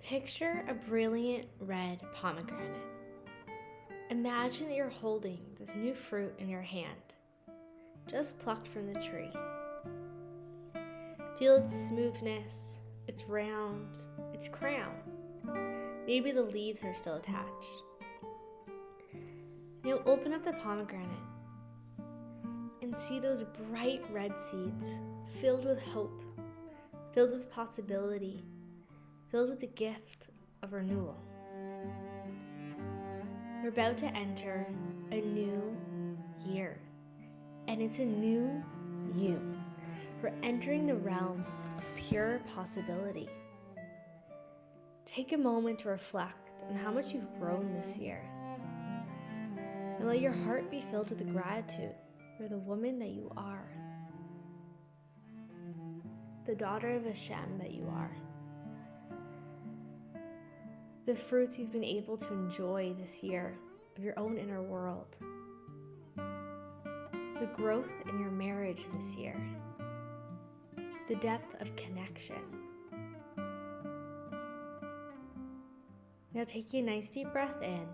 Picture a brilliant red pomegranate. Imagine that you're holding this new fruit in your hand, just plucked from the tree. Feel its smoothness, its round, its crown. Maybe the leaves are still attached. Now open up the pomegranate and see those bright red seeds filled with hope, filled with possibility, filled with the gift of renewal. We're about to enter a new year, and it's a new you. We're entering the realms of pure possibility. Take a moment to reflect on how much you've grown this year, and let your heart be filled with the gratitude for the woman that you are, the daughter of Hashem that you are, the fruits you've been able to enjoy this year of your own inner world, the growth in your marriage this year, the depth of connection. Now taking a nice deep breath in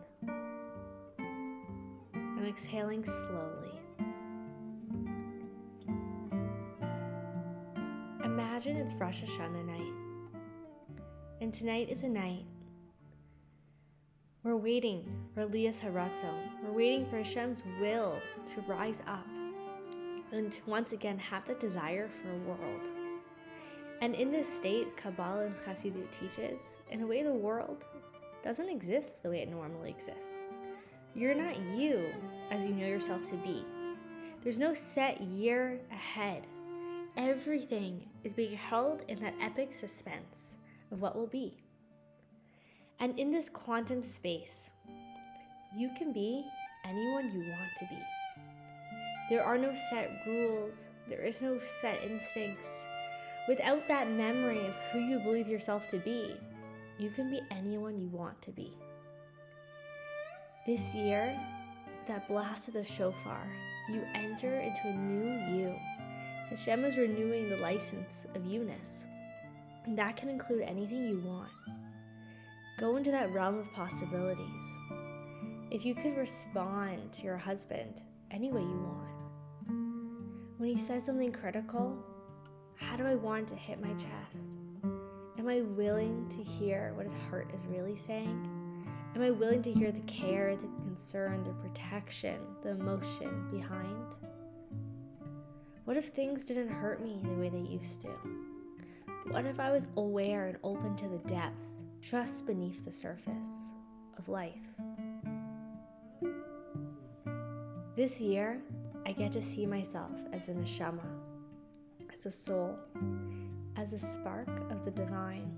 and exhaling slowly. Imagine it's Rosh Hashana night, and tonight is a night we're waiting for Elias Haratzon. We're waiting for Hashem's will to rise up and to once again have that desire for a world. And in this state, Kabbalah and Chassidut teaches, in a way the world doesn't exist the way it normally exists. You're not you as you know yourself to be. There's no set year ahead. Everything is being held in that epic suspense of what will be. And in this quantum space, you can be anyone you want to be. There are no set rules. There is no set instincts. Without that memory of who you believe yourself to be, you can be anyone you want to be. This year, with that blast of the shofar, you enter into a new you. Hashem is renewing the license of you-ness. And that can include anything you want. Go into that realm of possibilities. If you could respond to your husband any way you want. When he says something critical, how do I want to hit my chest? Am I willing to hear what his heart is really saying? Am I willing to hear the care, the concern, the protection, the emotion behind? What if things didn't hurt me the way they used to? What if I was aware and open to the depth just beneath the surface of life? This year, I get to see myself as a neshama, as a soul, as a spark of the divine.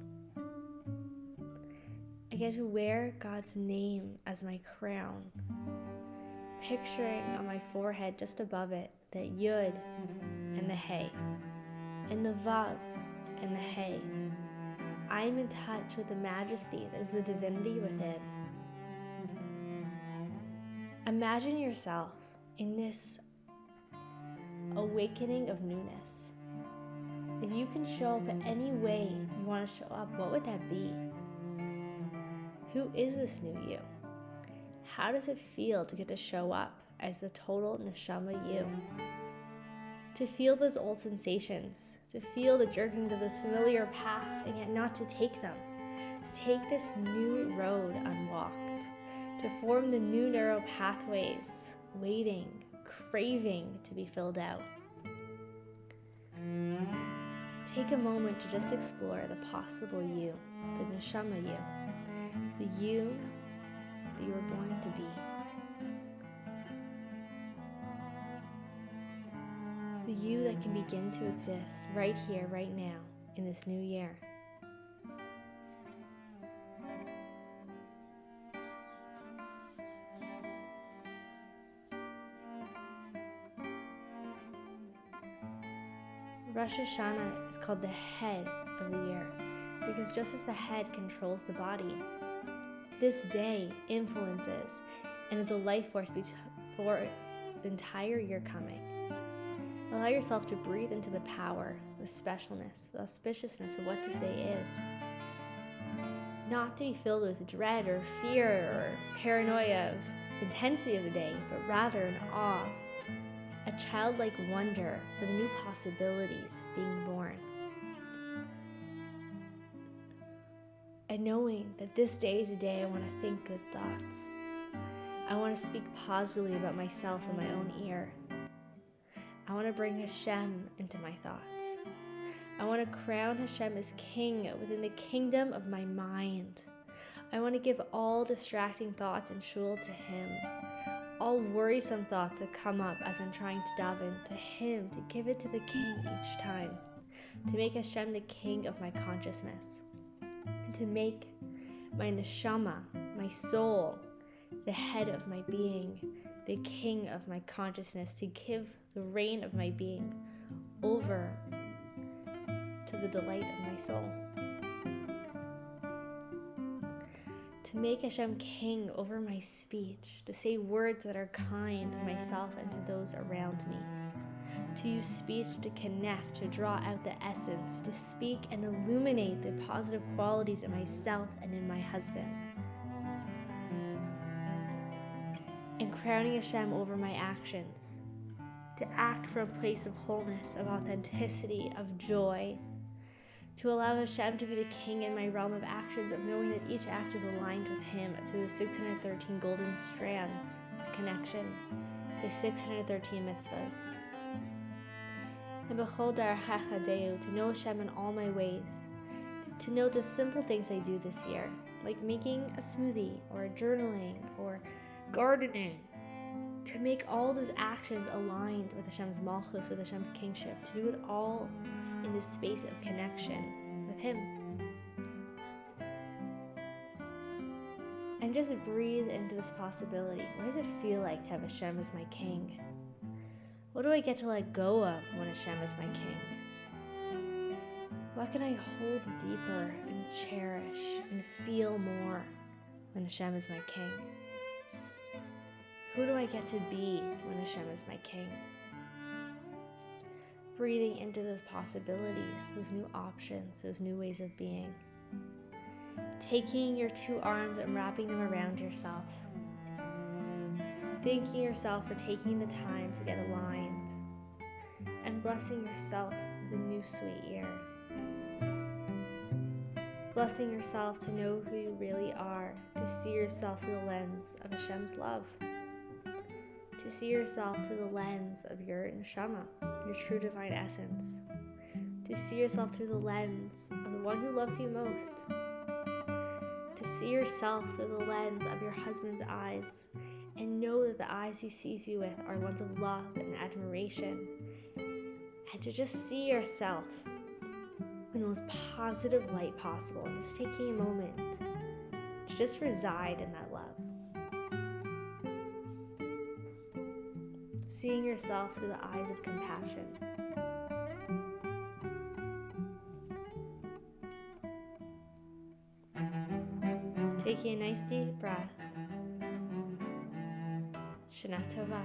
I get to wear God's name as my crown, picturing on my forehead just above it that Yud and the Hey, and the Vav and the Hey. I am in touch with the majesty that is the divinity within. Imagine yourself in this awakening of newness. If you can show up in any way you want to show up, what would that be? Who is this new you? How does it feel to get to show up as the total neshama you? To feel those old sensations, to feel the jerkings of those familiar paths and yet not to take them, to take this new road unwalked, to form the new neural pathways, waiting, craving to be filled out. Take a moment to just explore the possible you, the neshama you, the you that you were born to be. The you that can begin to exist right here, right now, in this new year. Rosh Hashana is called the head of the year because just as the head controls the body, this day influences and is a life force for the entire year coming. Allow yourself to breathe into the power, the specialness, the auspiciousness of what this day is. not to be filled with dread or fear or paranoia of the intensity of the day, but rather in awe, a childlike wonder for the new possibilities being born. And knowing that this day is a day I want to think good thoughts. I want to speak positively about myself in my own ear. I want to bring Hashem into my thoughts. I want to crown Hashem as king within the kingdom of my mind. I want to give all distracting thoughts and shul to Him. All worrisome thoughts that come up as I'm trying to daven to Him, to give it to the King each time. To make Hashem the king of my consciousness. And to make my neshama, my soul, the head of my being, the king of my consciousness. To give the reign of my being over to the delight of my soul. To make Hashem king over my speech, to say words that are kind to myself and to those around me. To use speech to connect, to draw out the essence, to speak and illuminate the positive qualities in myself and in my husband. And crowning Hashem over my actions, to act from a place of wholeness, of authenticity, of joy, to allow Hashem to be the king in my realm of actions, of knowing that each act is aligned with Him through the 613 golden strands of connection, the 613 mitzvahs. And bechol darachecha deu, to know Hashem in all my ways, to know the simple things I do this year, like making a smoothie, or journaling, or gardening, to make all those actions aligned with Hashem's Malchus, with Hashem's kingship, to do it all in this space of connection with Him. And just breathe into this possibility. What does it feel like to have Hashem as my king? What do I get to let go of when Hashem is my king? What can I hold deeper and cherish and feel more when Hashem is my king? Who do I get to be when Hashem is my king? Breathing into those possibilities, those new options, those new ways of being. Taking your two arms and wrapping them around yourself. Thanking yourself for taking the time to get aligned. And blessing yourself with a new sweet year. Blessing yourself to know who you really are, to see yourself through the lens of Hashem's love. To see yourself through the lens of your neshama, your true divine essence. To see yourself through the lens of the one who loves you most. To see yourself through the lens of your husband's eyes and know that the eyes he sees you with are ones of love and admiration. And to just see yourself in the most positive light possible and just taking a moment to just reside in that love. Seeing yourself through the eyes of compassion. Taking a nice deep breath. Shana Tova.